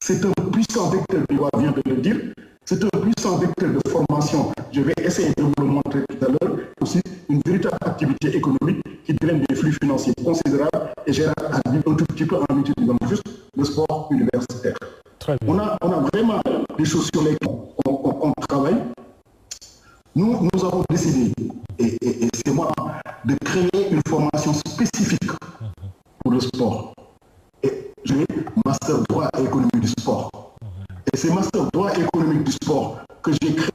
C'est un puissant vecteur, je viens de le dire, c'est un puissant vecteur de formation. Je vais essayer de vous le montrer tout à l'heure. Aussi, une véritable activité économique qui draine des flux financiers considérables et gère un tout petit peu en utilisant juste le sport universitaire. On a vraiment des choses sur lesquelles on travaille. Nous avons décidé, et c'est moi, de créer une formation spécifique pour le sport. Et j'ai master droit et économie du sport. Et c'est master droit et économique du sport que j'ai créé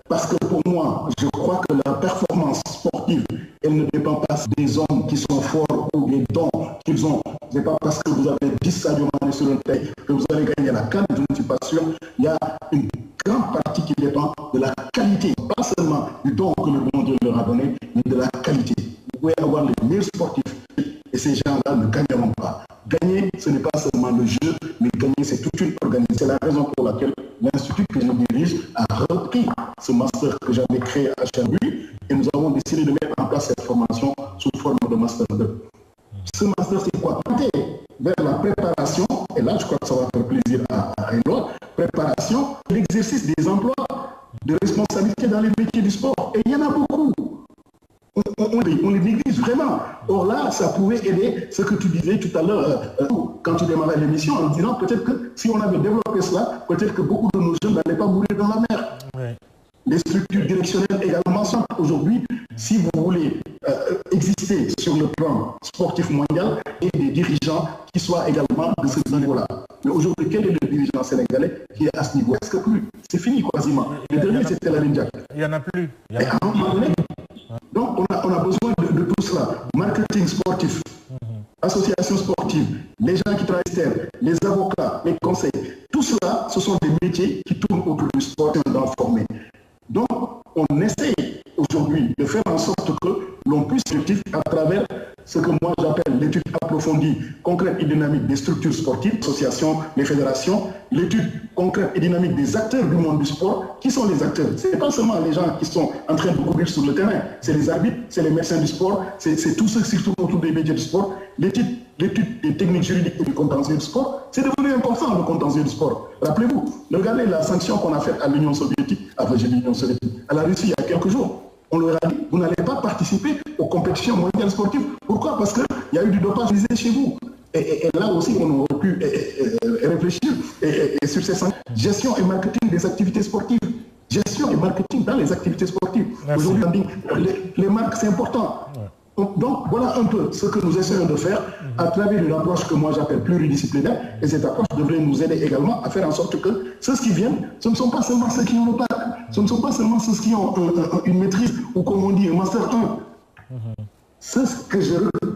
parce que pour moi, je crois que la performance sportive, elle ne dépend pas des hommes qui sont forts ou des dons qu'ils ont. Ce n'est pas parce que vous avez 10 Sadio Mané sur un terrain que vous allez gagner la CAN, je ne suis pas sûr. Il y a une grande partie qui dépend de la qualité, pas seulement du don que le bon Dieu leur a donné, mais de la qualité. Vous pouvez avoir les meilleurs sportifs et ces gens-là ne gagneront pas. Gagner, ce n'est pas seulement le jeu, mais gagner, c'est toute une organisation. C'est la raison pour laquelle l'Institut que je dirige a repris ce master que j'avais créé à Cherbourg et nous avons décidé de mettre en place cette formation sous forme de master 2. Ce master, c'est quoi? Vers la préparation, et là je crois que ça va faire plaisir à Eloi, préparation, l'exercice des emplois de responsabilité dans les métiers du sport. Et il y en a beaucoup. On les néglige vraiment. Or là, ça pouvait aider ce que tu disais tout à l'heure quand tu démarrais l'émission en disant peut-être que si on avait développé cela, peut-être que beaucoup de nos jeunes n'allaient pas mourir dans la mer. Ouais. Les structures directionnelles également sont aujourd'hui, si vous voulez exister sur le plan sportif mondial, et des dirigeants qui soient également de ce niveau-là. Mais aujourd'hui, quel est le dirigeant sénégalais qui est à ce niveau? Est-ce que plus? C'est fini quasiment. Le dernier, c'était la Ninja. Il n'y en a plus. Donc, on a besoin de tout cela. Marketing sportif, association sportive, les gens qui travaillent, les avocats, les conseils. Tout cela, ce sont des métiers qui tournent autour du sport et d'en former. Donc, on essaie aujourd'hui de faire en sorte que l'on puisse à travers ce que moi j'appelle l'étude approfondie, concrète et dynamique des structures sportives, associations, les fédérations, l'étude concrète et dynamique des acteurs du monde du sport. Qui sont les acteurs? Ce n'est pas seulement les gens qui sont en train de courir sur le terrain, c'est les arbitres, c'est les médecins du sport, c'est tous ceux qui se trouvent autour des métiers du sport. L'étude des techniques juridiques et du contentieux du sport, c'est devenu important le contentieux du sport. Rappelez-vous, regardez la sanction qu'on a faite à l'Union soviétique, à la Russie il y a quelques jours. On leur a dit, vous n'allez pas participer aux compétitions mondiales sportives. Pourquoi? Parce qu'il y a eu du dopage chez vous. Et là aussi, on aurait pu réfléchir sur ces sanctions. Gestion et marketing des activités sportives. Gestion et marketing dans les activités sportives. Aujourd'hui, les marques, c'est important. Donc, voilà un peu ce que nous essayons de faire à travers une approche que moi j'appelle pluridisciplinaire. Et cette approche devrait nous aider également à faire en sorte que ceux qui viennent, ce ne sont pas seulement ceux qui ont le bac, ce ne sont pas seulement ceux qui ont une maîtrise ou comme on dit un master 1. Ceux que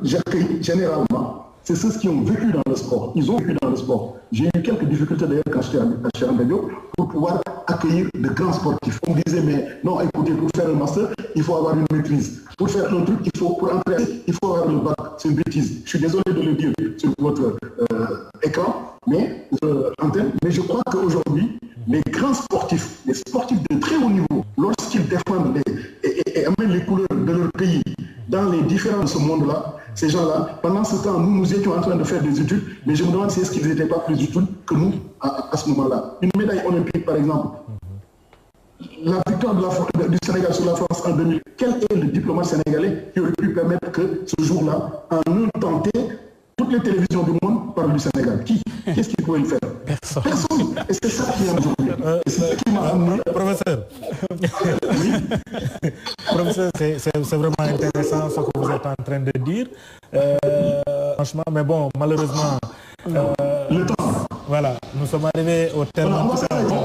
j'accueille généralement, c'est ceux qui ont vécu dans le sport. Ils ont vécu dans le sport. J'ai eu quelques difficultés d'ailleurs quand j'étais à Cherambadio pour pouvoir accueillir de grands sportifs. On me disait, mais non, écoutez, pour faire un master, il faut avoir une maîtrise. Pour faire un truc, pour entrer, il faut avoir le bac. C'est une bêtise. Je suis désolé de le dire sur votre écran, mais je crois qu'aujourd'hui, les grands sportifs, les sportifs de très haut niveau, lorsqu'ils défendent et amènent les couleurs de leur pays dans les différents de ce monde-là, Ces gens-là, pendant ce temps, nous étions en train de faire des études, mais je me demande si est-ce qu'ils n'étaient pas plus utiles que nous à ce moment-là. Une médaille olympique, par exemple. La victoire du Sénégal sur la France en 2000, quel est le diplomate sénégalais qui aurait pu permettre que ce jour-là, en un temps T, toutes les télévisions du monde parlent du Sénégal? Qu'est-ce qu'il pourrait le faire? Personne. Et c'est ça qui est aujourd'hui. C'est ça qui m'a amené. Professeur, professeur, c'est vraiment intéressant ce que vous êtes en train de dire. Franchement, mais bon, malheureusement... le temps. Voilà, nous sommes arrivés au terme.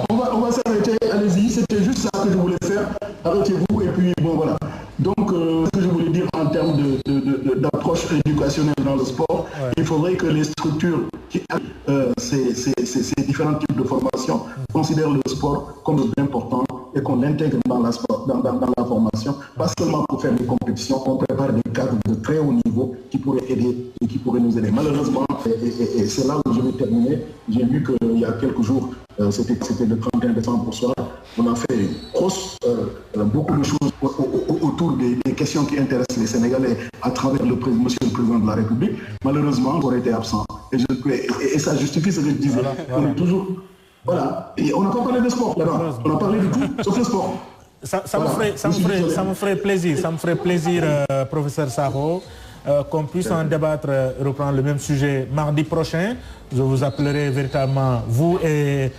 On va s'arrêter, allez-y, c'était juste ça que je voulais faire. Arrêtez-vous et puis bon voilà. Donc ce que je voulais dire en termes d'approche éducationnelle dans le sport, il faudrait que les structures qui ces différents types de formation considèrent le sport comme important et qu'on l'intègre dans la formation, pas seulement pour faire des compétitions, on prépare des cadres de très haut niveau qui pourraient aider et qui pourraient nous aider. Malheureusement, et c'est là où je vais terminer, j'ai vu qu'il y a quelques jours, c'était le 31 décembre pour soir, on a fait beaucoup de choses autour des questions qui intéressent les Sénégalais à travers monsieur le Président de la République. Malheureusement, on aurait été absent. Et ça justifie ce que je disais. Voilà. On est toujours... Voilà. Et on n'a pas parlé de sport là-bas. On a parlé de tout, sauf le sport. Ça me ferait plaisir, professeur Sakho, qu'on puisse en débattre, reprendre le même sujet mardi prochain. Je vous appellerai véritablement vous et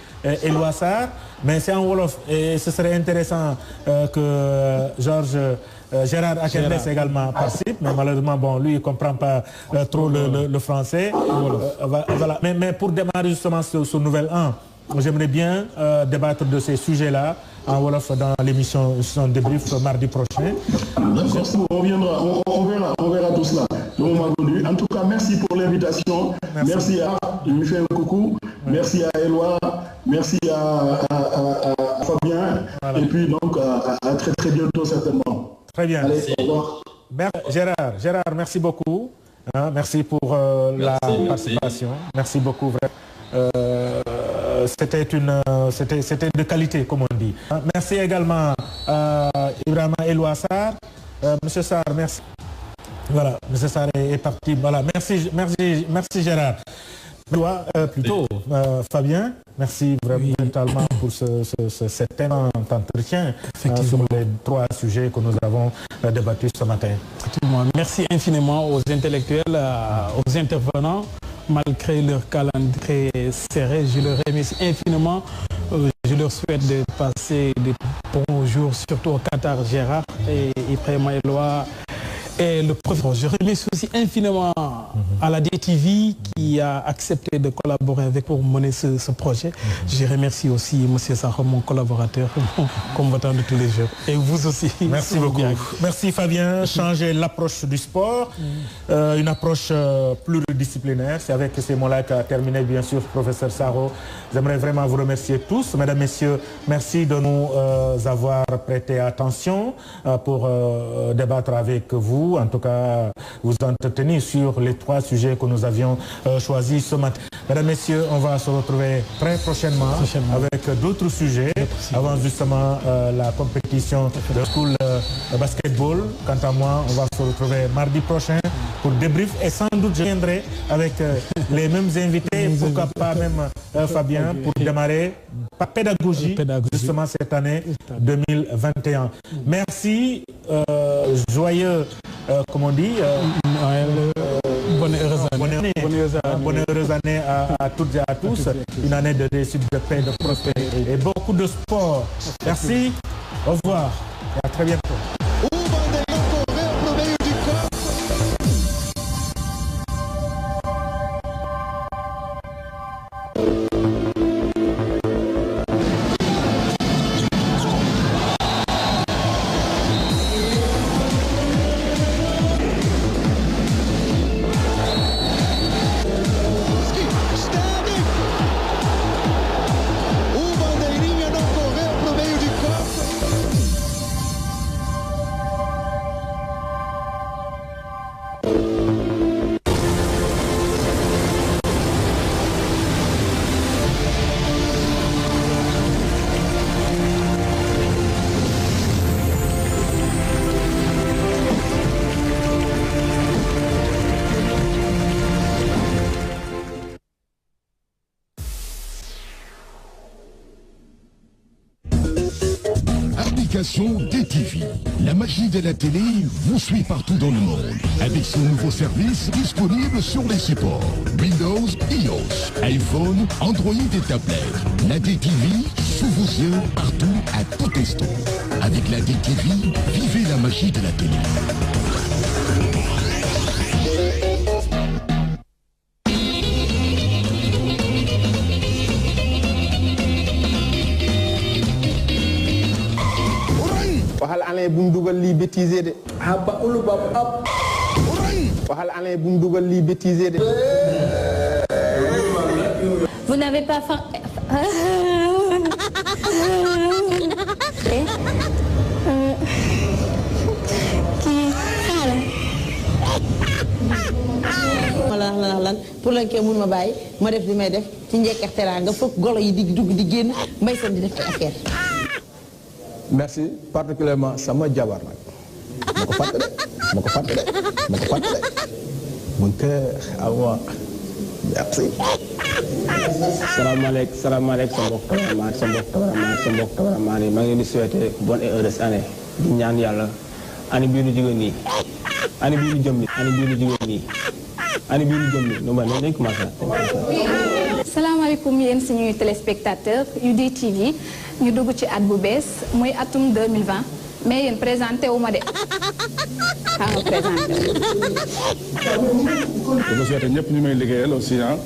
Éloi Sarr, mais c'est en Wolof. Et ce serait intéressant que Gérard Akendès également participe, mais malheureusement, bon, lui, il ne comprend pas trop le français. Voilà. Mais pour démarrer justement ce nouvel an, j'aimerais bien débattre de ces sujets-là en Wolof dans l'émission débrief mardi prochain. D'accord, on verra tout cela le moment venu. En tout cas, merci pour l'invitation. Merci à, je lui fais un coucou. Merci à Éloi, merci à Fabien. Voilà. Et puis donc à très très bientôt certainement. Très bien. Allez, au revoir. Gérard, merci beaucoup. Merci pour la participation. Merci beaucoup. C'était de qualité, comme on dit. Merci également à Ibrahima Éloi Sarr. Monsieur Sarr, merci. Voilà, Monsieur Sarr est parti. Voilà, merci Gérard. Fabien, merci véritablement pour cet entretien sur les 3 sujets que nous avons débattus ce matin. Merci infiniment aux intellectuels, aux intervenants. Malgré leur calendrier serré, je leur remercie infiniment. Je leur souhaite de passer de bons jours, surtout au Qatar, Gérard et Ibrahima Éloi et le professeur. Je remercie aussi infiniment à la DTV qui a accepté de collaborer avec pour mener ce projet. Je remercie aussi M. Sakho, mon collaborateur, mon combattant de tous les jours. Et vous aussi. Merci beaucoup. Merci Fabien. Changer l'approche du sport, une approche pluridisciplinaire. C'est avec ces mots-là qu'a terminé bien sûr professeur Sakho. J'aimerais vraiment vous remercier tous. Mesdames, Messieurs, merci de nous avoir prêté attention pour débattre avec vous. En tout cas, vous entretenir sur les 3 sujets que nous avions choisis ce matin. Mesdames, Messieurs, on va se retrouver très prochainement avec d'autres sujets avant justement la compétition de school basketball. Quant à moi, on va se retrouver mardi prochain pour débrief et sans doute je viendrai avec les mêmes invités, pourquoi pas même Fabien, pour démarrer par pédagogie justement cette année 2021. Merci, joyeux, comme on dit, bonne heureuse année à toutes et à tous, une année de réussite, de paix, de prospérité et beaucoup de sport. Merci, au revoir et à très bientôt. l'application DTV. La magie de la télé vous suit partout dans le monde avec son nouveau service disponible sur les supports Windows, iOS, iPhone, Android et tablette. La DTV sous vos yeux partout à tout instant. Avec la DTV, vivez la magie de la télé. waxal Alain bu mu dugal lii bêtisé de. ba ulu ba ab. waxal Alain bu mu dugal lii bêtisé de. Vous n'avez pas faim. Kii xaaral. wala lan pour la kee mun ma bàyyi ma def li may def ci njëkk ak teraanga foog golo yi di dugg di génn mbay seen di def ay affaire. merci particulièrement sama jabar nag. ma ko fàtte de ma ko fàtte de ma ko fàtte de. mon cœur à moi. merci. salaamaaleykum salaamaaleykum sa mbokk cameraman yi maa ngi leen di souhaiter bonne et heureuse année di ñaan yàlla année bii ñu jógee nii année bii ñu jëm nii année bii ñu jógee nii année bii ñu jëm nii nu ma nañ commencé. salaamaaleykum yéen suñuy téléspectateurs UDTV ñu dugg ci at bu bees muy atum 2020 mais yéen présenté wu ma de xaaral ma présenté wu. di ko souhaité ñëpp ñu may liggéeyal aussi ah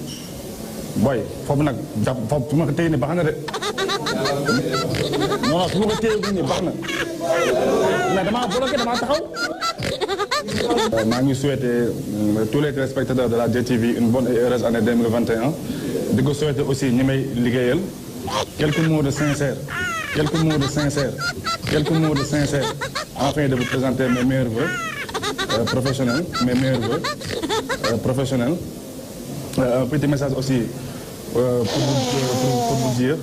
boy foofu nag jàpp foofu su ma ko téye nii baax na de non non su ma ko téye nii baax na mais damaa bloqué damaa taxaw. maa ngi souhaité tous les téléspectateurs de la DTV une bonne et heureuse année 2021 di ko souhaité aussi ñi may liggéeyal quelques mots de sincère quelques mots de sincère quelques mots de sincère afin de vous présenter mes meilleurs vœux professionnels mes meilleurs vœux professionnels. Un petit message aussi pour vous dire